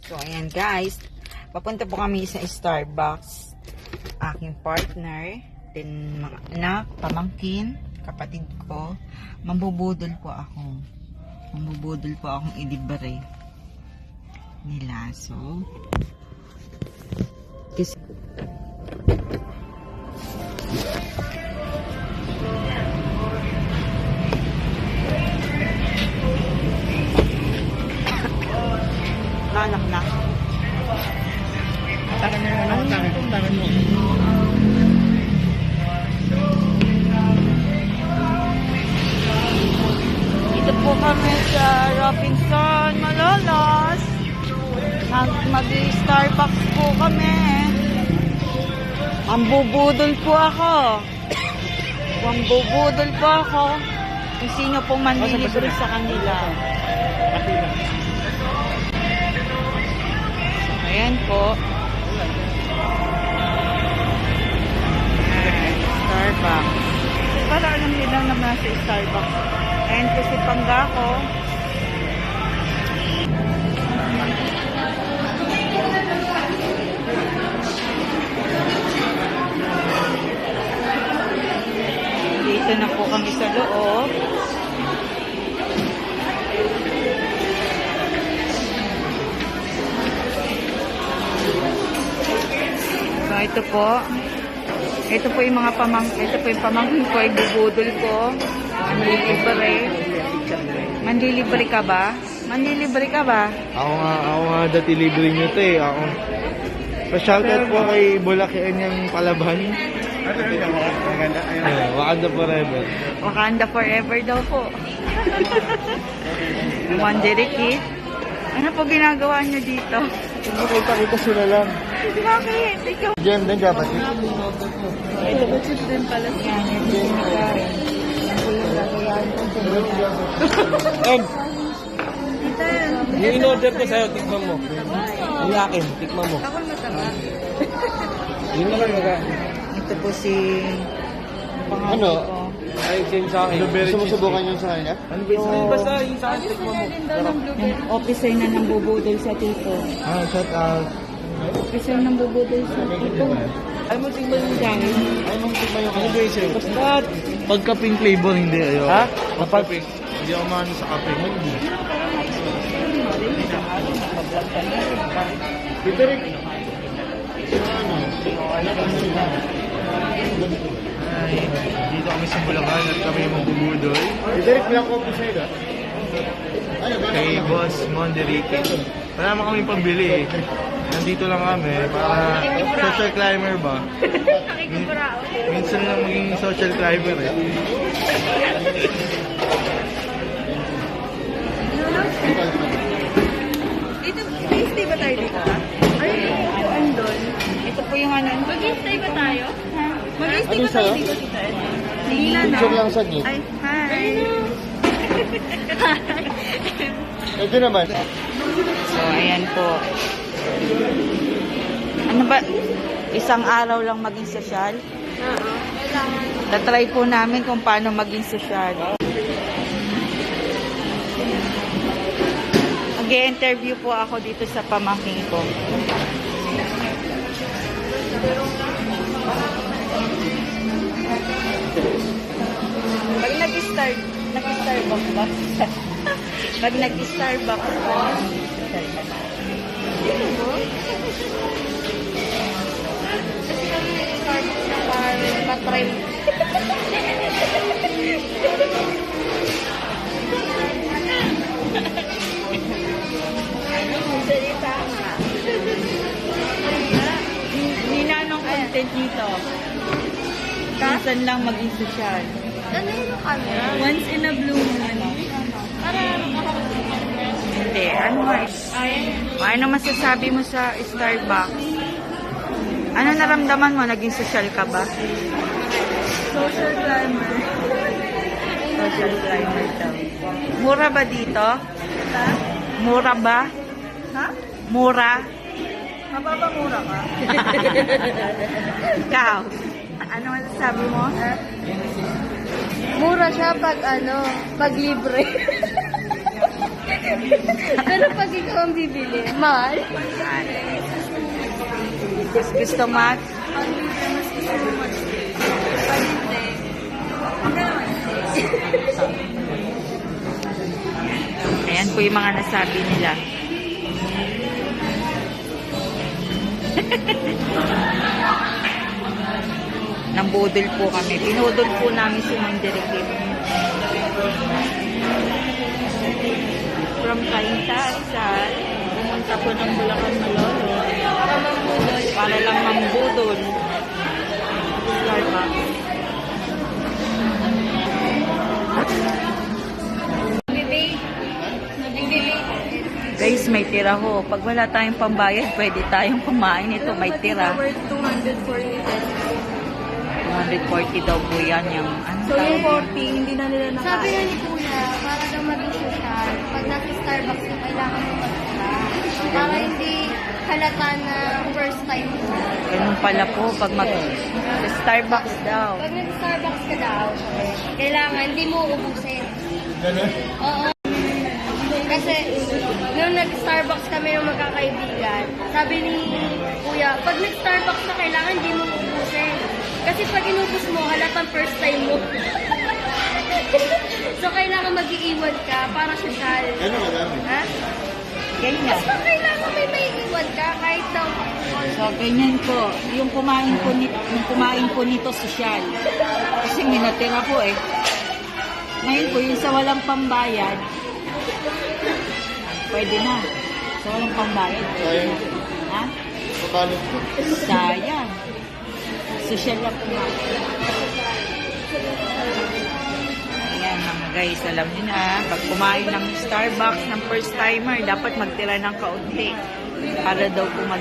So, ayan guys. Papunta po kami sa Starbucks. Aking partner. Then, mga anak, pamangkin, kapatid ko. Mambubudol po ako. Mambubudol po akong ilibre nila. So, kasi anak na. Taran mo naman, taran mo. Dito po kami sa Robinson, Malolos. Mag-Starbucks po kami. Mambubudol po ako. Mambubudol po ako. Kung sino pong manlilibre sa kanila. Ayan po. Starbucks. Para alam nila na nasa Starbucks. Ayan po si Pangga ko. Dito na po kami sa loob. So, ito po. Ito po yung mga pamangkin ko ay bubudol ko. Manlilibre. Manlilibre ka ba? Manlilibre ka ba? Ako nga dati libre nyo to eh. Ako. Pa-shoutout po kay Bulakian yung palaban. Wakanda forever. Wakanda forever daw po. Mandiriki. Ano po ginagawa niyo dito? Kita sila lang. Bakit? Ikaw. Diyan din dapat. Ito po din pala siya. Yung in-order ko sa'yo, tikman mo. Yung akin, tikman mo. Ako masama. Yun naman maga. Ito po si Ano? Ay, same sa akin. Gusto mo subukan yun sa kanya? Ano basta yung sa akin, tikman mo. yung officer na nang bubudol sa tito. Shout out. Officer nang bubudol sa tito. Ay mo tikman yung dami. Ay mo tikman yung ano ba yun? Basta pagka-pink flavor, hindi ayo. Ha? Pagka-pink. Hindi ako maano sa kape. Hindi. Peter Rick. Ay, dito kami sa Bulacan at kami magbubudol Peter Rick, black coffee sa'yo ba? kay Boss Monderique. Wala naman kami pambili eh. Nandito lang kami para social climber ba? Minsan lang maging social climber eh. Dito, stay ba tayo dito? Ay, ito andon. Ito po yung ano. Mag-stay ba tayo? Mag-stay ba tayo dito? Hindi na. Picture lang sa gate. Ay, hi. Ito naman. So, ayan po. Ano ba? Isang araw lang maging sosyal? Oo. Tatry po namin kung paano maging sosyal. Mag-interview po ako dito sa pamangkin ko. Pag nag-Starbucks ba? Pag nag-Starbucks ba? Kasi kami nag-Starbucks na para matry. Salita nga. Ninanong content nito. Minsan lang maging sosyal. Ano yung camera? Once in a blue moon. Hindi. Ano nga? Ano masasabi mo sa Starbucks? Ano naramdaman mo? Naging sosyal ka ba? Social climber. Social climber daw. Mura ba dito? Ha? Mura ba? Ha? Mura? Mapapamura ka? Ikaw? Ano masasabi mo? Mura siya pag ano, pag libre. Pero pag ikaw ang bibili, mahal. Mas gusto mat? Pag libre, mas gusto mo mag-stay. Pag hindi, okay naman. Ayan po yung mga nasabi nila. Nambudol po kami. Pinudol po namin si Ma'am Derek. From Cainta, Rizal, pumunta po ng Bulacan, Malolo. Para lang mambudol. Starbucks. Guys, may tira ho. Pag wala tayong pambayad, pwede tayong kumain. Ito may tira. Worth 240 pesos. 240 daw po yan yung ano. So yung 40, hindi na nila Sabi nga nakain. ni Kuya, para daw maging social, pag nasa Starbucks ka, kailangan mo magtira. Para hindi halata na first time mo. Ganun pala po pag mag Starbucks daw. Pag nag-Starbucks ka daw, kailangan hindi mo ubusin. Oo. Kasi, nung nag-Starbucks kami ng magkakaibigan, sabi ni Kuya, pag nag-Starbucks na kailangan hindi mo ubusin. Kasi pag inubos mo, halatang first time mo. So, kailangan mag-iiwan ka para social. Ano madami? Ha? Ganyan. So, kailangan may maiiwan ka kahit daw. So, ganyan po. Yung kumain po nito sosyal. Kasi may natira po eh. Ngayon po, yung sa walang pambayad, pwede na. Sa walang pambayad, pwede na. Ha? Paano po? Sayang. Social lang kumain. Ayan mga guys, alam niyo na, pag kumain ng Starbucks ng first timer, dapat magtira ng kaunti para daw po mag